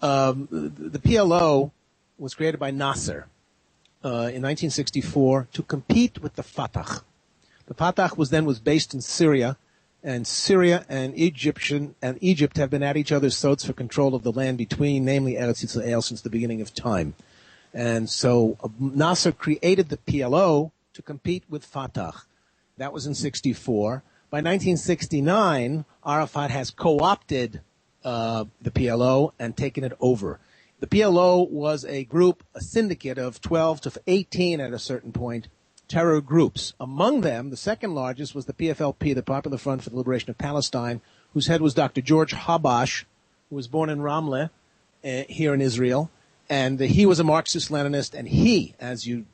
The PLO was created by Nasser in 1964 to compete with the Fatah. The Fatah was based in Syria, and Syria and Egypt have been at each other's throats for control of the land between, namely Eretz Yisrael, since the beginning of time. And so Nasser created the PLO to compete with Fatah. That was in 64. By 1969, Arafat has co-opted the PLO and taken it over. The PLO was a syndicate of 12 to 18 at a certain point, terror groups. Among them, the second largest was the PFLP, the Popular Front for the Liberation of Palestine, whose head was Dr. George Habash, who was born in Ramleh, here in Israel. And he was a Marxist-Leninist, and he, as you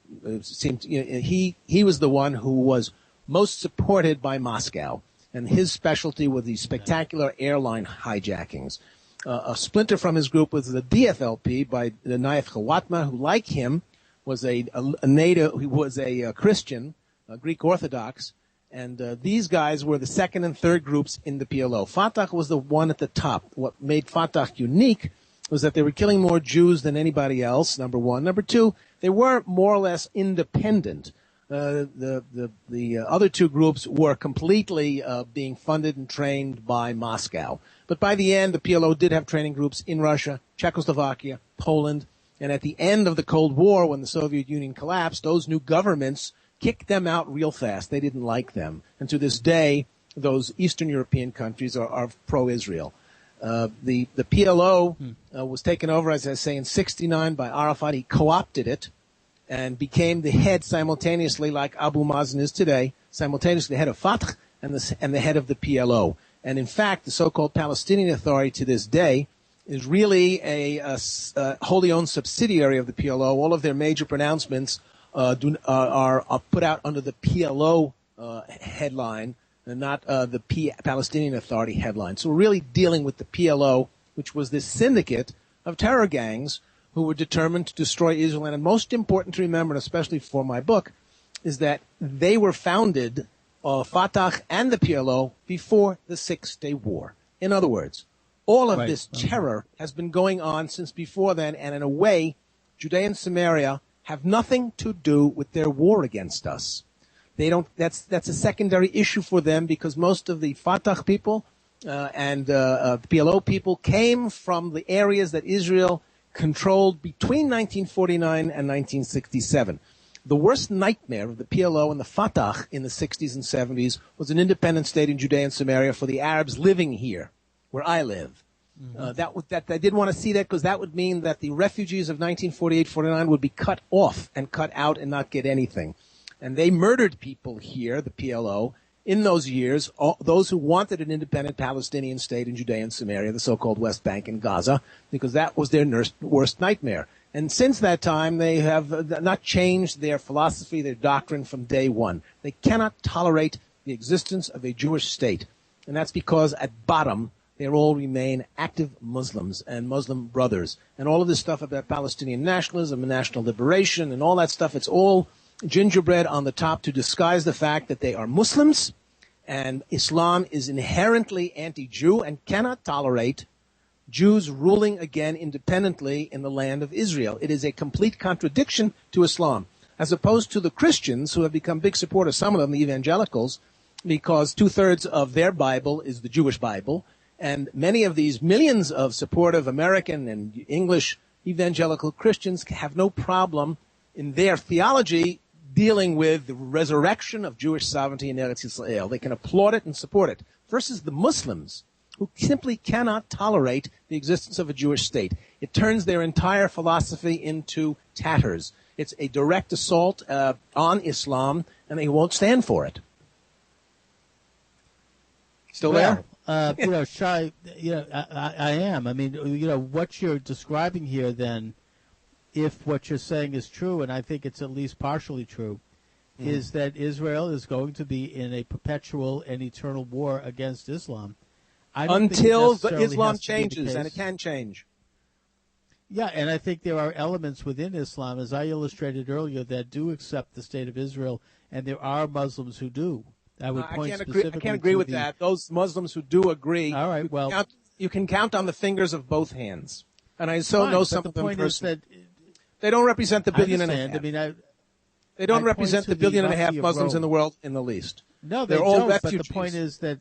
seem to, he was the one who was most supported by Moscow. And his specialty were the spectacular airline hijackings. A splinter from his group was the DFLP by the Naif Khawatma, who, like him, was a native, who was a Christian, Greek Orthodox, and these guys were the second and third groups in the PLO. Fatah was the one at the top. What made Fatah unique was that they were killing more Jews than anybody else, number one. Number two, they were more or less independent. The other two groups were completely being funded and trained by Moscow. But by the end, the PLO did have training groups in Russia, Czechoslovakia, Poland, and at the end of the Cold War, when the Soviet Union collapsed, those new governments kicked them out real fast. They didn't like them. And to this day, those Eastern European countries are pro-Israel. The PLO was taken over, as I say, in 1969 by Arafat. He co-opted it and became the head simultaneously, like Abu Mazen is today, simultaneously the head of Fatah and the head of the PLO. And in fact, the so-called Palestinian Authority to this day is really a wholly owned subsidiary of the PLO. All of their major pronouncements are put out under the PLO headline, and not the Palestinian Authority headline. So we're really dealing with the PLO, which was this syndicate of terror gangs who were determined to destroy Israel. And most important to remember, and especially for my book, is that they were founded, Fatah and the PLO, before the Six-Day War. In other words, all of this terror has been going on since before then, and in a way, Judea and Samaria have nothing to do with their war against us. They don't. That's a secondary issue for them, because most of the Fatah people and the PLO people came from the areas that Israel controlled between 1949 and 1967. The worst nightmare of the PLO and the Fatah in the 60s and 70s was an independent state in Judea and Samaria for the Arabs living here, where I live. That I didn't want to see that, because that would mean that the refugees of 1948-49 would be cut off and cut out and not get anything. And they murdered people here, the PLO, in those years, those who wanted an independent Palestinian state in Judea and Samaria, the so-called West Bank and Gaza, because that was their worst nightmare. And since that time, they have not changed their philosophy, their doctrine from day one. They cannot tolerate the existence of a Jewish state. And that's because at bottom, they all remain active Muslims and Muslim brothers. And all of this stuff about Palestinian nationalism and national liberation and all that stuff, it's all gingerbread on the top to disguise the fact that they are Muslims, and Islam is inherently anti-Jew and cannot tolerate Jews ruling again independently in the land of Israel. It is a complete contradiction to Islam, as opposed to the Christians, who have become big supporters, some of them the evangelicals, because 2/3 of their Bible is the Jewish Bible, and many of these millions of supportive American and English evangelical Christians have no problem in their theology dealing with the resurrection of Jewish sovereignty in Eretz Yisrael. They can applaud it and support it, versus the Muslims, who simply cannot tolerate the existence of a Jewish state. It turns their entire philosophy into tatters. It's a direct assault on Islam, and they won't stand for it. Still there? Sha'i, I am. I mean, what you're describing here then, if what you're saying is true, and I think it's at least partially true, is that Israel is going to be in a perpetual and eternal war against Islam. Until Islam changes, and it can change. Yeah, and I think there are elements within Islam, as I illustrated earlier, that do accept the state of Israel, and there are Muslims who do. I can't agree with that. Those Muslims who do agree, all right, you can count on the fingers of both hands. And I so Fine, know but some the of them point is personally. that They don't represent the I billion and a understand. half. I mean, They don't I represent point to the billion the and a half Mufti of Muslims in Rome. the world in the least. No, they They're all don't. refugees. But the point is that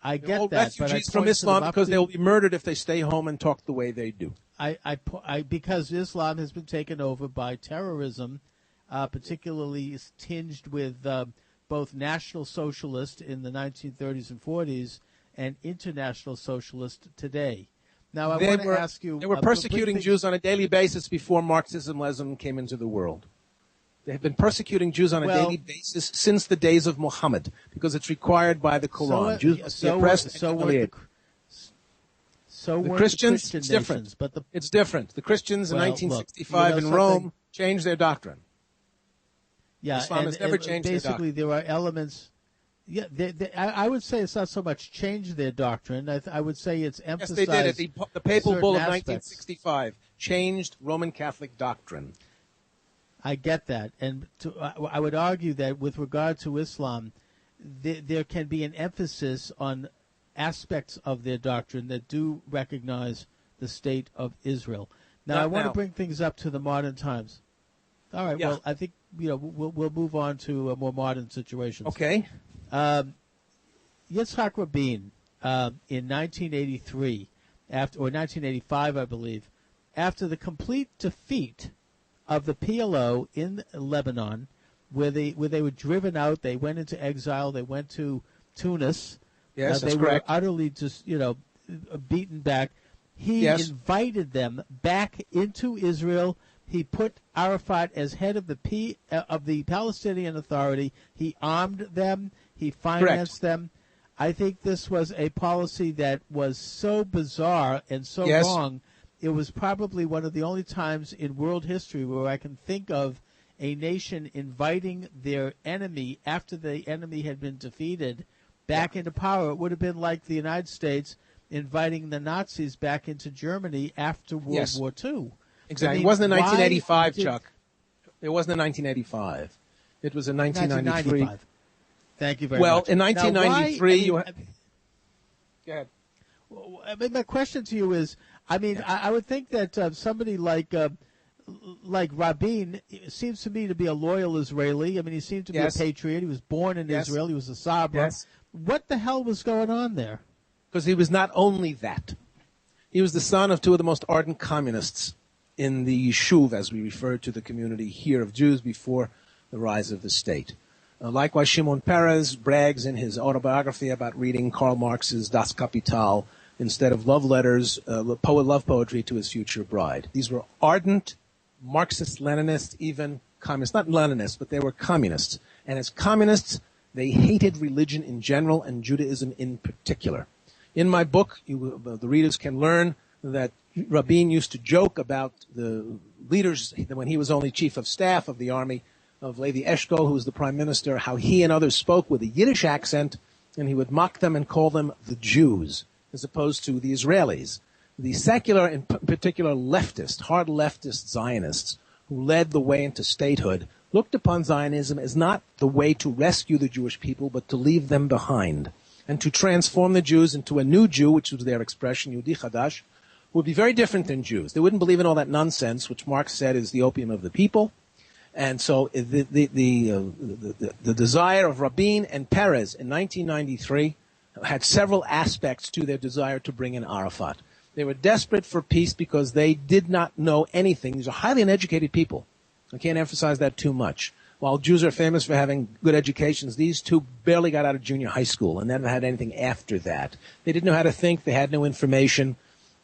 I They're get all that. But I refugees from point to the Islam because Mufti- they will be murdered if they stay home and talk the way they do. Because Islam has been taken over by terrorism, particularly tinged with both National Socialist in the 1930s and 40s and International Socialist today. Now, I want to ask you... They were persecuting Jews on a daily basis before Marxism-Lenism came into the world. They have been persecuting Jews on a daily basis since the days of Muhammad because it's required by the Quran. Jews must be oppressed and humiliated. So the were Christians, the Christian it's different. nations, but It's different. The Christians in Well, 1965 look, in Rome changed their doctrine. Yeah, Islam has never changed their basically doctrine. there are elements. Yeah, I would say it's not so much changed their doctrine. I would say it's Yes, emphasized. they did it. The Papal Bull of aspects. 1965 changed Roman Catholic doctrine. I get that, and I would argue that with regard to Islam, there can be an emphasis on aspects of their doctrine that do recognize the state of Israel. Now, I want to bring things up to the modern times. All right. Yeah. Well, I think we'll move on to more modern situations. Okay. Yitzhak Rabin in 1983, or 1985, I believe, after the complete defeat of the PLO in Lebanon, where they were driven out, they went into exile, they went to Tunis. Yes, they that's were correct. utterly just beaten back. He invited them back into Israel. He put Arafat as head of the Palestinian Authority. He armed them. He financed them. I think this was a policy that was so bizarre and so wrong. It was probably one of the only times in world history where I can think of a nation inviting their enemy after the enemy had been defeated back into power. It would have been like the United States inviting the Nazis back into Germany after World War II. Exactly. I mean, it wasn't in 1985, Chuck. It wasn't in 1985. It was in 1993. Thank you very much. Well, in 1993, Go ahead. I mean, my question to you is, I mean, I would think that somebody like Rabin seems to me to be a loyal Israeli. I mean, he seemed to be a patriot. He was born in Israel. He was a Sabra. What the hell was going on there? Because he was not only that. He was the son of two of the most ardent communists in the Yishuv, as we refer to the community here of Jews before the rise of the state. Likewise, Shimon Peres brags in his autobiography about reading Karl Marx's Das Kapital instead of love letters, love poetry to his future bride. These were ardent Marxist-Leninists, even communists. Not Leninists, but they were communists. And as communists, they hated religion in general and Judaism in particular. In my book, the readers can learn that Rabin used to joke about the leaders when he was only chief of staff of the army, of Levi Eshkol, who was the prime minister, how he and others spoke with a Yiddish accent, and he would mock them and call them the Jews, as opposed to the Israelis. The secular, in particular leftist, hard leftist Zionists, who led the way into statehood, looked upon Zionism as not the way to rescue the Jewish people, but to leave them behind, and to transform the Jews into a new Jew, which was their expression, Yehudi Chadash, who would be very different than Jews. They wouldn't believe in all that nonsense, which Marx said is the opium of the people. And so the desire of Rabin and Peres in 1993 had several aspects to their desire to bring in Arafat. They were desperate for peace because they did not know anything. These are highly uneducated people. I can't emphasize that too much. While Jews are famous for having good educations, these two barely got out of junior high school and never had anything after that. They didn't know how to think. They had no information.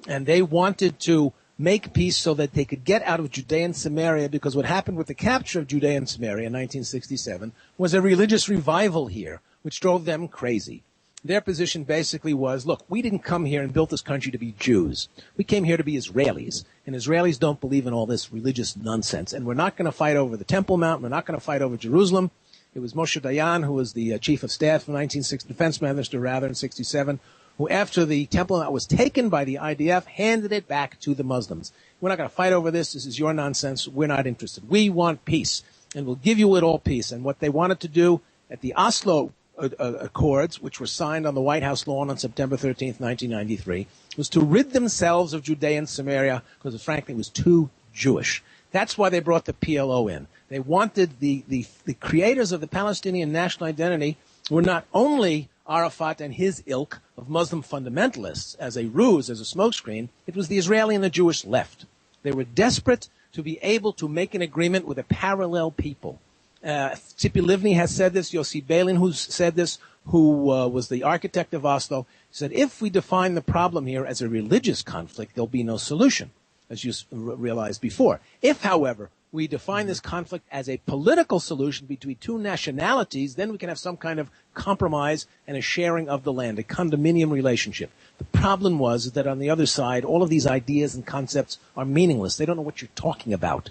And they wanted to make peace so that they could get out of Judea and Samaria, because what happened with the capture of Judea and Samaria in 1967 was a religious revival here, which drove them crazy. Their position basically was, look, we didn't come here and built this country to be Jews. We came here to be Israelis, and Israelis don't believe in all this religious nonsense. And we're not going to fight over the Temple Mount. We're not going to fight over Jerusalem. It was Moshe Dayan, who was the chief of staff in 1960, defense minister rather, in 67, who after the Temple Mount was taken by the IDF, handed it back to the Muslims. We're not going to fight over this. This is your nonsense. We're not interested. We want peace, and we'll give you it all peace. And what they wanted to do at the Oslo accords, which were signed on the White House lawn on September 13th, 1993, was to rid themselves of Judea and Samaria because, frankly, it was too Jewish. That's why they brought the PLO in. They wanted the creators of the Palestinian national identity were not only Arafat and his ilk of Muslim fundamentalists as a ruse, as a smokescreen, it was the Israeli and the Jewish left. They were desperate to be able to make an agreement with a parallel people. Tzipi Livni has said this, Yossi Beilin, who's said this, who was the architect of Oslo, said, if we define the problem here as a religious conflict, there'll be no solution, as you realized before. If, however, we define this conflict as a political solution between two nationalities, then we can have some kind of compromise and a sharing of the land, a condominium relationship. The problem was that on the other side, all of these ideas and concepts are meaningless. They don't know what you're talking about.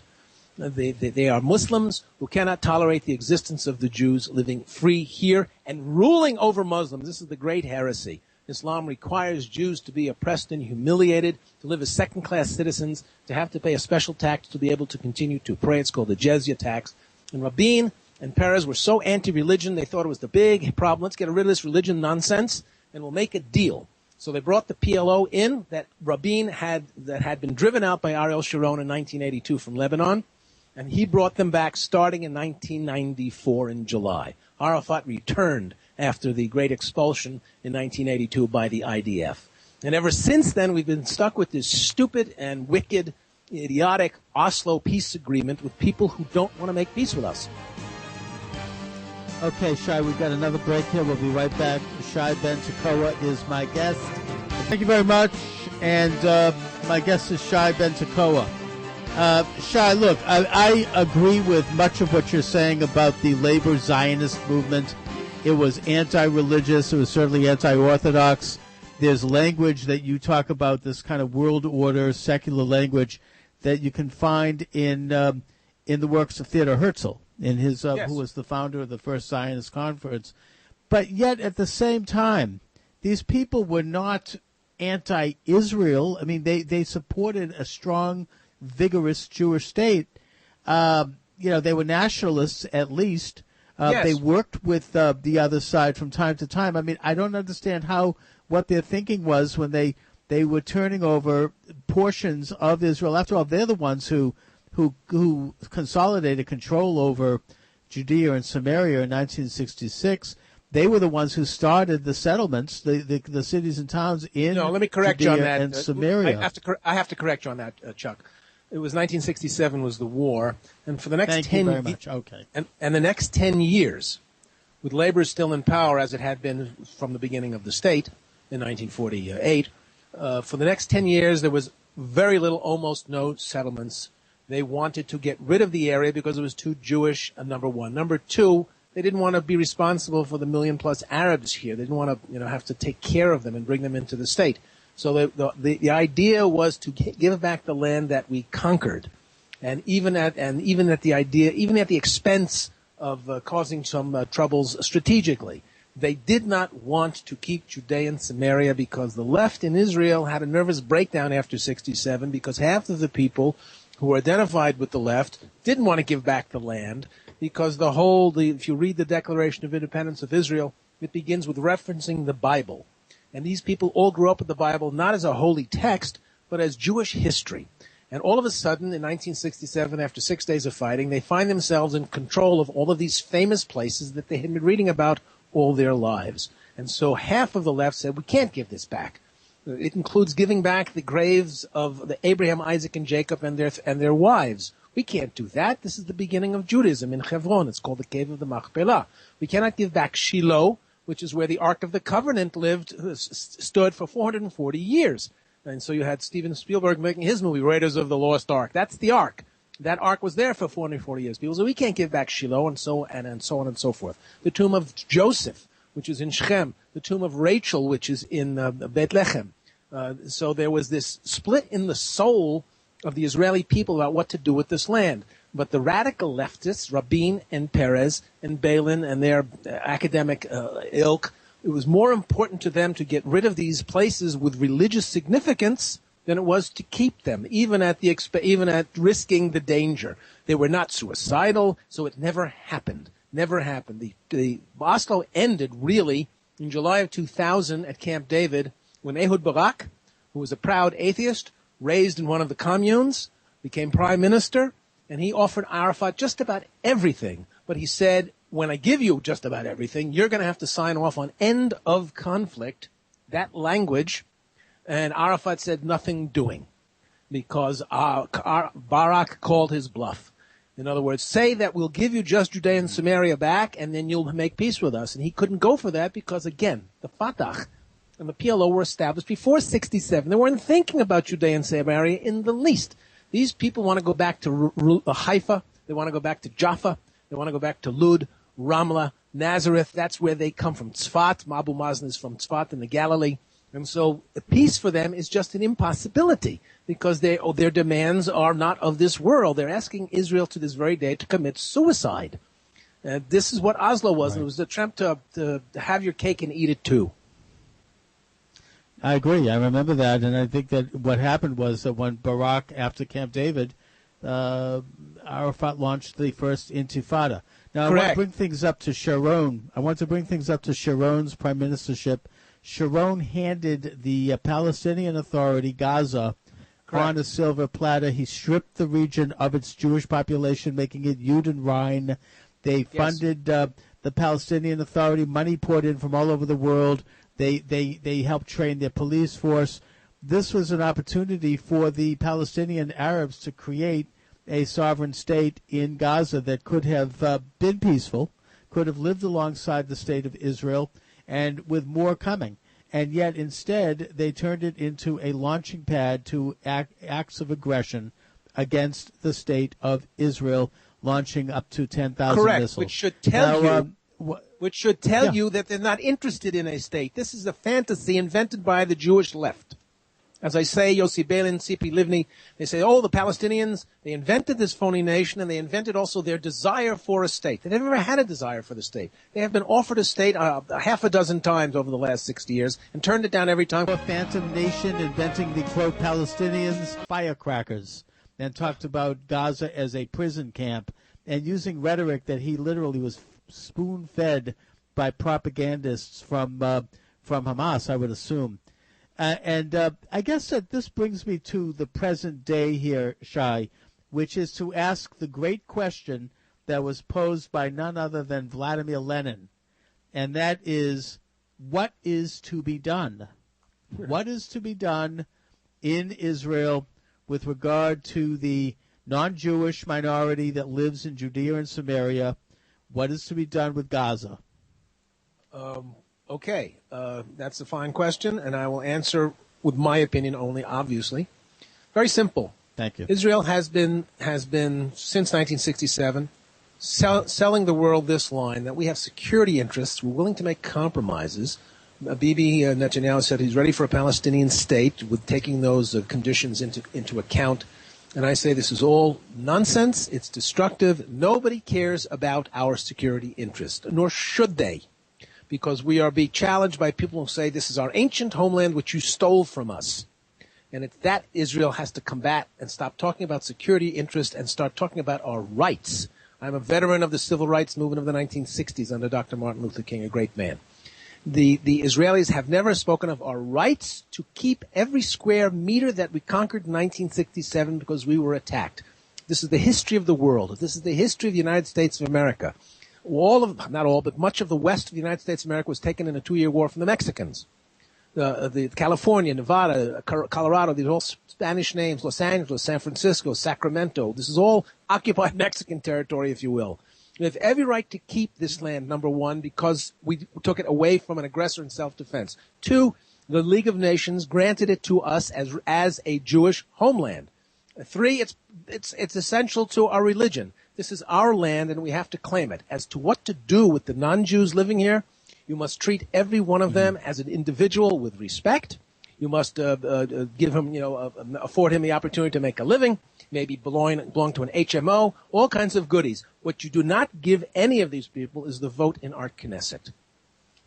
They are Muslims who cannot tolerate the existence of the Jews living free here and ruling over Muslims. This is the great heresy. Islam requires Jews to be oppressed and humiliated, to live as second-class citizens, to have to pay a special tax to be able to continue to pray. It's called the jizya tax. And Rabin and Peres were so anti-religion, they thought it was the big problem. Let's get rid of this religion nonsense, and we'll make a deal. So they brought the PLO in that Rabin had been driven out by Ariel Sharon in 1982 from Lebanon, and he brought them back starting in 1994 in July. Arafat returned after the great expulsion in 1982 by the IDF. And ever since then, we've been stuck with this stupid and wicked, idiotic Oslo peace agreement with people who don't want to make peace with us. Okay, Sha'i, we've got another break here. We'll be right back. Sha'i ben-Tekoa is my guest. Thank you very much. And my guest is Sha'i ben-Tekoa. Sha'i, look, I agree with much of what you're saying about the labor Zionist movement. It was anti-religious. It was certainly anti-Orthodox. There's language that you talk about, this kind of world order, secular language, that you can find in the works of Theodor Herzl, in his yes. who was the founder of the first Zionist conference. But yet, at the same time, these people were not anti-Israel. I mean, they supported a strong, vigorous Jewish state. They were nationalists, at least. Yes. They worked with the other side from time to time. I mean, I don't understand what their thinking was when they were turning over portions of Israel. After all, they're the ones who consolidated control over Judea and Samaria in 1966. They were the ones who started the settlements, the cities and towns in let me correct Judea you on that. and Samaria. I have to correct you on that, Chuck. It was 1967 was the war, and for the next Thank 10 you very much. Okay. And the next 10 years, with labor still in power as it had been from the beginning of the state in 1948, for the next 10 years there was very little, almost no settlements. They wanted to get rid of the area because it was too Jewish, number one. Number two, they didn't want to be responsible for the million-plus Arabs here. They didn't want to have to take care of them and bring them into the state. So the idea was to give back the land that we conquered, and even at the expense of causing some troubles strategically. They did not want to keep Judea and Samaria because the left in Israel had a nervous breakdown after 67 because half of the people who were identified with the left didn't want to give back the land because if you read the Declaration of Independence of Israel, it begins with referencing the Bible. And these people all grew up with the Bible not as a holy text, but as Jewish history. And all of a sudden, in 1967, after 6 days of fighting, they find themselves in control of all of these famous places that they had been reading about all their lives. And so half of the left said, we can't give this back. It includes giving back the graves of the Abraham, Isaac, and Jacob and their wives. We can't do that. This is the beginning of Judaism in Hebron. It's called the Cave of the Machpelah. We cannot give back Shiloh, which is where the Ark of the Covenant stood for 440 years. And so you had Steven Spielberg making his movie, Raiders of the Lost Ark. That's the Ark. That Ark was there for 440 years. People say, we can't give back Shiloh, and so on and so forth. The tomb of Joseph, which is in Shechem. The tomb of Rachel, which is in Bethlehem. So there was this split in the soul of the Israeli people about what to do with this land. But the radical leftists, Rabin and Peres and Beilin and their academic ilk, it was more important to them to get rid of these places with religious significance than it was to keep them, even at risking the danger. They were not suicidal, so it never happened. Never happened. The Oslo ended really in July of 2000 at Camp David when Ehud Barak, who was a proud atheist, raised in one of the communes, became prime minister, and he offered Arafat just about everything. But he said, when I give you just about everything, you're going to have to sign off on end of conflict, that language. And Arafat said nothing doing because Barak called his bluff. In other words, say that we'll give you just Judea and Samaria back and then you'll make peace with us. And he couldn't go for that because, again, the Fatah and the PLO were established before 67. They weren't thinking about Judea and Samaria in the least. These people want to go back to Haifa. They want to go back to Jaffa. They want to go back to Lud, Ramla, Nazareth. That's where they come from. Tzfat. Abu Mazen is from Tzfat in the Galilee. And so peace for them is just an impossibility because their demands are not of this world. They're asking Israel to this very day to commit suicide. This is what Oslo was, and it was the attempt to have your cake and eat it too. I agree. I remember that, and I think that what happened was that when Barak, after Camp David, Arafat launched the first Intifada. Now, Correct. I want to bring things up to Sharon. I want to bring things up to Sharon's prime ministership. Sharon handed the Palestinian Authority, Gaza, Correct. on a silver platter. He stripped the region of its Jewish population, making it Judenrein. They funded the Palestinian Authority. Money poured in from all over the world. They helped train their police force. This was an opportunity for the Palestinian Arabs to create a sovereign state in Gaza that could have been peaceful, could have lived alongside the state of Israel, and with more coming. And yet, instead, they turned it into a launching pad to acts of aggression against the state of Israel, launching up to 10,000 Correct, missiles. which should tell you that they're not interested in a state. This is a fantasy invented by the Jewish left. As I say, Yossi Beilin, Tzipi Livni, they say, the Palestinians, they invented this phony nation, and they invented also their desire for a state. They never had a desire for the state. They have been offered a state half a dozen times over the last 60 years and turned it down every time. A phantom nation inventing the, quote, Palestinians firecrackers, and talked about Gaza as a prison camp, and using rhetoric that he literally was spoon-fed by propagandists from Hamas, I would assume. I guess that this brings me to the present day here, Sha'i, which is to ask the great question that was posed by none other than Vladimir Lenin, and that is, what is to be done? What is to be done in Israel with regard to the non-Jewish minority that lives in Judea and Samaria? What is to be done with Gaza? Okay, that's a fine question, and I will answer with my opinion only, obviously. Very simple. Thank you. Israel has been since 1967, selling the world this line that we have security interests, we're willing to make compromises. Bibi Netanyahu said he's ready for a Palestinian state with taking those conditions into account. And I say this is all nonsense. It's destructive. Nobody cares about our security interest, nor should they, because we are being challenged by people who say this is our ancient homeland which you stole from us. And it's that Israel has to combat and stop talking about security interest and start talking about our rights. I'm a veteran of the civil rights movement of the 1960s under Dr. Martin Luther King, a great man. The Israelis have never spoken of our rights to keep every square meter that we conquered in 1967 because we were attacked. This is the history of the world. This is the history of the United States of America. Not all, but much of the west of the United States of America was taken in a 2-year war from the Mexicans. The California, Nevada, Colorado, these are all Spanish names, Los Angeles, San Francisco, Sacramento. This is all occupied Mexican territory, if you will. We have every right to keep this land, number one, because we took it away from an aggressor in self-defense. 2, the League of Nations granted it to us as a Jewish homeland. 3, it's essential to our religion. This is our land, and we have to claim it. As to what to do with the non-Jews living here, you must treat every one of them as an individual with respect. You must give him, afford him the opportunity to make a living, maybe belong to an HMO, all kinds of goodies. What you do not give any of these people is the vote in our Knesset.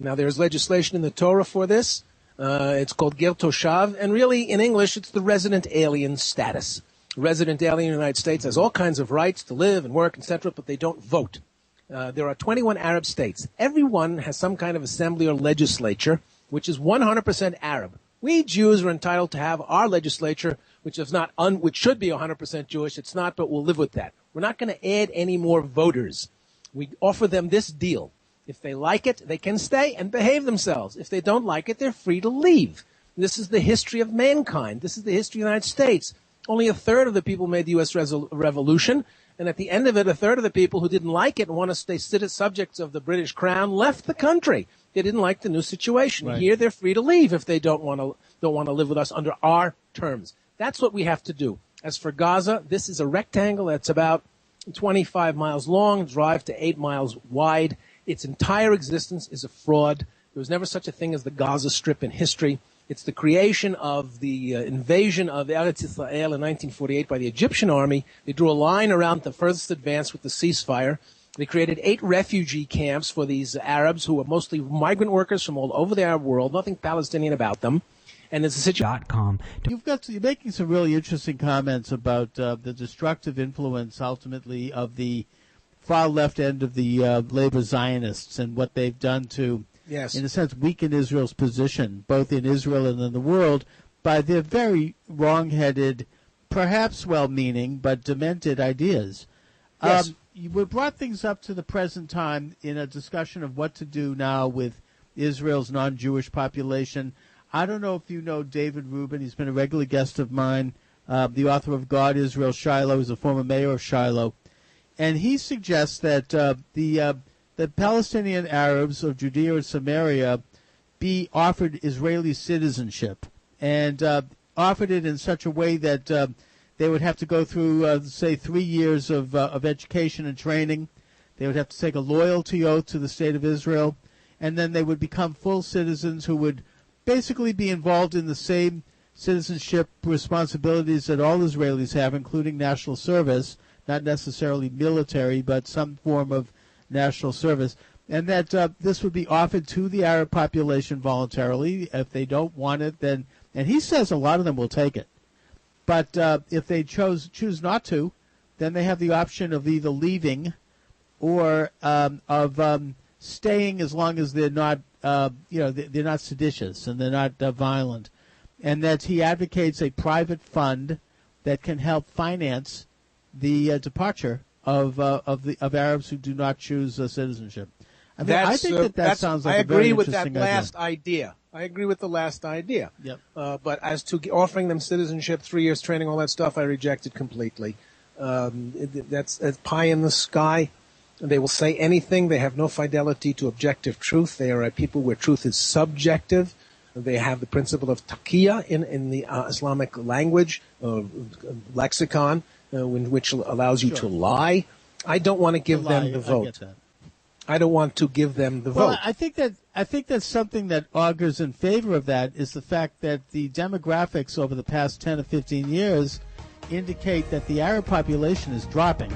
Now, there's legislation in the Torah for this. It's called Ger Toshav, and really, in English, it's the resident alien status. Resident alien in the United States has all kinds of rights to live and work, etc., but they don't vote. There are 21 Arab states. Every one has some kind of assembly or legislature, which is 100% Arab. We Jews are entitled to have our legislature, which is not which should be 100% Jewish. It's not, but we'll live with that. We're not going to add any more voters. We offer them this deal. If they like it, they can stay and behave themselves. If they don't like it, they're free to leave. This is the history of mankind. This is the history of the United States. Only a third of the people made the U.S. Revolution, and at the end of it, a third of the people who didn't like it and want to stay subjects of the British Crown left the country. They didn't like the new situation. Right. Here, they're free to leave if they don't want to live with us under our terms. That's what we have to do. As for Gaza, this is a rectangle that's about 25 miles long, drive to 8 miles wide. Its entire existence is a fraud. There was never such a thing as the Gaza Strip in history. It's the creation of the invasion of Eretz Israel in 1948 by the Egyptian army. They drew a line around the furthest advance with the ceasefire. They created 8 refugee camps for these Arabs who are mostly migrant workers from all over the Arab world, nothing Palestinian about them. And it's a situation. You're making some really interesting comments about the destructive influence, ultimately, of the far left end of the labor Zionists and what they've done to, yes, in a sense, weaken Israel's position, both in Israel and in the world, by their very wrong-headed, perhaps well-meaning, but demented ideas. Yes. We brought things up to the present time in a discussion of what to do now with Israel's non-Jewish population. I don't know if you know David Rubin. He's been a regular guest of mine, the author of God, Israel, Shiloh. He's a former mayor of Shiloh. And he suggests that the Palestinian Arabs of Judea and Samaria be offered Israeli citizenship, and offered it in such a way that they would have to go through, say, 3 years of education and training. They would have to take a loyalty oath to the State of Israel, and then they would become full citizens who would basically be involved in the same citizenship responsibilities that all Israelis have, including national service, not necessarily military, but some form of national service, and that this would be offered to the Arab population voluntarily. If they don't want it, then, and he says a lot of them will take it. But if they choose not to, then they have the option of either leaving or of staying as long as they're not, they're not seditious and they're not violent. And that he advocates a private fund that can help finance the departure of Arabs who do not choose citizenship. I mean, I think that sounds like a very interesting idea. I agree with the last idea. Yep. But as to offering them citizenship, 3 years training, all that stuff, I reject it completely. That's pie in the sky. They will say anything. They have no fidelity to objective truth. They are a people where truth is subjective. They have the principle of taqiyya in the Islamic language, lexicon, which allows you to lie. I don't want to give them the vote. I get that. I don't want to give them the Well, vote. I think that something that augurs in favor of that is the fact that the demographics over the past 10 or 15 years indicate that the Arab population is dropping,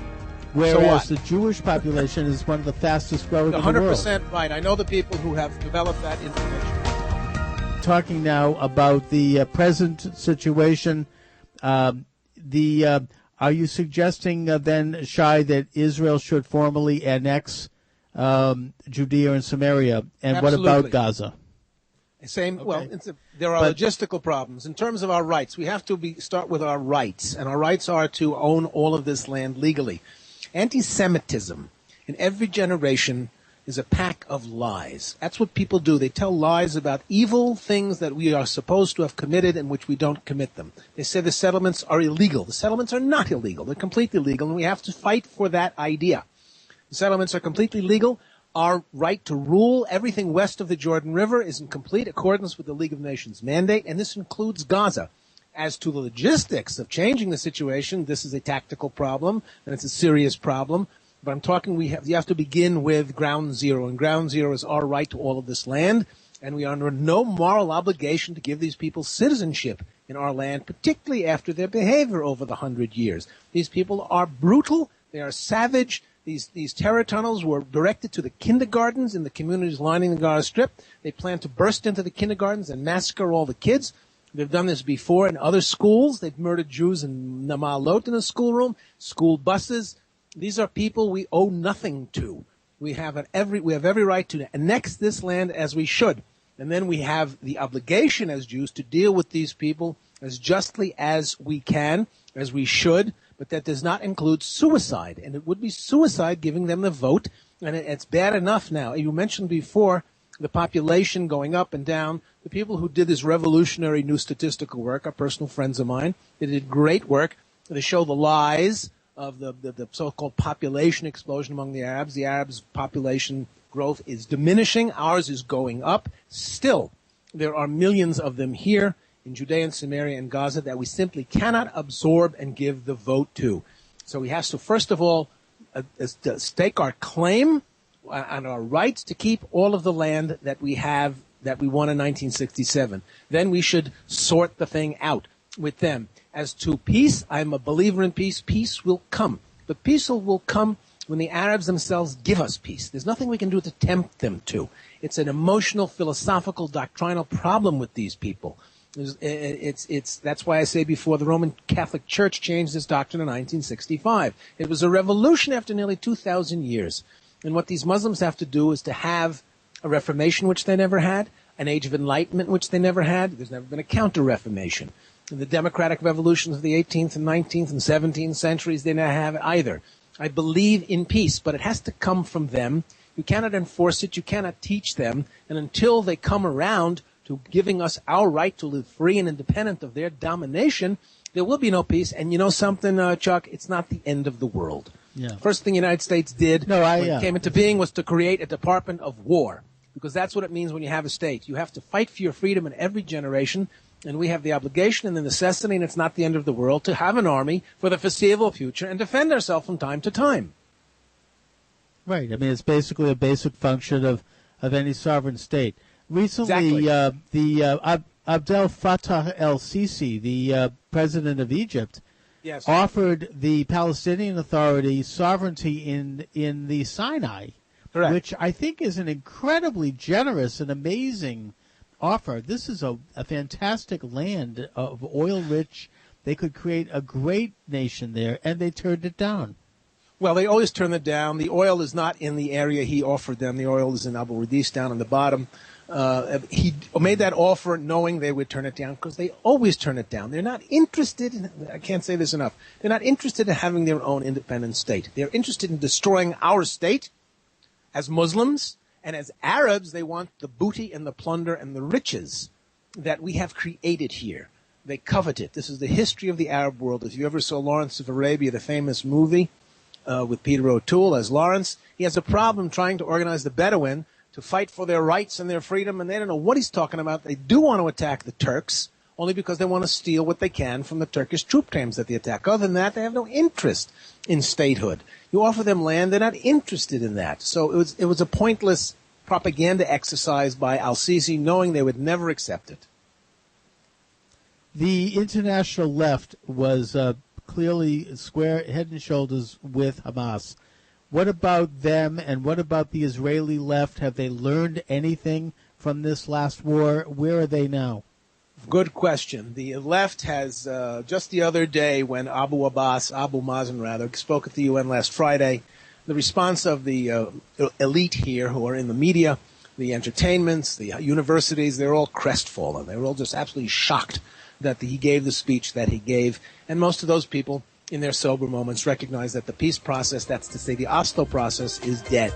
whereas the Jewish population is one of the fastest growing in the world. 100% right. I know the people who have developed that information. Talking now about the present situation, are you suggesting then, Sha'i, that Israel should formally annex Judea and Samaria, and Absolutely. What about Gaza? Same. Okay. Well, there are logistical problems in terms of our rights. We have to start with our rights, and our rights are to own all of this land legally. Anti-Semitism in every generation is a pack of lies. That's what people do. They tell lies about evil things that we are supposed to have committed and which we don't commit them. They say the settlements are illegal. The settlements are not illegal. They're completely legal, and we have to fight for that idea. The settlements are completely legal. Our right to rule everything west of the Jordan River is in complete accordance with the League of Nations mandate, and this includes Gaza. As to the logistics of changing the situation, this is a tactical problem, and it's a serious problem. But I'm talking, you have to begin with ground zero, and ground zero is our right to all of this land, and we are under no moral obligation to give these people citizenship in our land, particularly after their behavior over the 100 years. These people are brutal, they are savage. These terror tunnels were directed to the kindergartens in the communities lining the Gaza Strip. They plan to burst into the kindergartens and massacre all the kids. They've done this before in other schools. They've murdered Jews in Namalot in a schoolroom, school buses. These are people we owe nothing to. We have every right to annex this land as we should. And then we have the obligation as Jews to deal with these people as justly as we can, as we should, but that does not include suicide. And it would be suicide giving them the vote, and it's bad enough now. You mentioned before the population going up and down. The people who did this revolutionary new statistical work are personal friends of mine. They did great work. They show the lies of the so-called population explosion among the Arabs. The Arabs' population growth is diminishing. Ours is going up. Still, there are millions of them here in Judea and Samaria and Gaza that we simply cannot absorb and give the vote to. So he has to, first of all, stake our claim on our rights to keep all of the land that we have, that we won in 1967. Then we should sort the thing out with them. As to peace, I'm a believer in peace. Peace will come. But peace will come when the Arabs themselves give us peace. There's nothing we can do to tempt them to. It's an emotional, philosophical, doctrinal problem with these people. That's why I say before, the Roman Catholic Church changed this doctrine in 1965. It was a revolution after nearly 2,000 years. And what these Muslims have to do is to have a Reformation, which they never had, an Age of Enlightenment, which they never had. There's never been a Counter-Reformation. In the democratic revolutions of the 18th and 19th and 17th centuries, they never have it either. I believe in peace, but it has to come from them. You cannot enforce it. You cannot teach them. And until they come around to giving us our right to live free and independent of their domination, there will be no peace. And you know something, Chuck? It's not the end of the world. Yeah. First thing the United States did when it came into being was to create a Department of War, because that's what it means when you have a state. You have to fight for your freedom in every generation, and we have the obligation and the necessity, and it's not the end of the world, to have an army for the foreseeable future and defend ourselves from time to time. Right. I mean, it's basically a basic function of any sovereign state. Recently, Exactly. Abdel Fattah el-Sisi, the president of Egypt, Yes. offered the Palestinian Authority sovereignty in the Sinai, Correct. which I think is an incredibly generous and amazing offer. This is a fantastic land of oil-rich. They could create a great nation there, and they turned it down. Well, they always turn it down. The oil is not in the area he offered them. The oil is in Abu Radis down on the bottom. He made that offer knowing they would turn it down, because they always turn it down. They're not interested in, I can't say this enough, they're not interested in having their own independent state. They're interested in destroying our state as Muslims, and as Arabs, they want the booty and the plunder and the riches that we have created here. They covet it. This is the history of the Arab world. If you ever saw Lawrence of Arabia, the famous movie with Peter O'Toole as Lawrence, he has a problem trying to organize the Bedouin to fight for their rights and their freedom, and they don't know what he's talking about. They do want to attack the Turks, only because they want to steal what they can from the Turkish troop trains that they attack. Other than that, they have no interest in statehood. You offer them land, they're not interested in that. So it was a pointless propaganda exercise by al-Sisi, knowing they would never accept it. The international left was clearly square head and shoulders with Hamas. What about them, and what about the Israeli left? Have they learned anything from this last war? Where are they now? Good question. The left has, just the other day when Abu Mazen, spoke at the UN last Friday, the response of the elite here who are in the media, the entertainments, the universities, they're all crestfallen. They're all just absolutely shocked that he gave the speech that he gave. And most of those people, in their sober moments, recognize that the peace process, that's to say the Oslo process, is dead.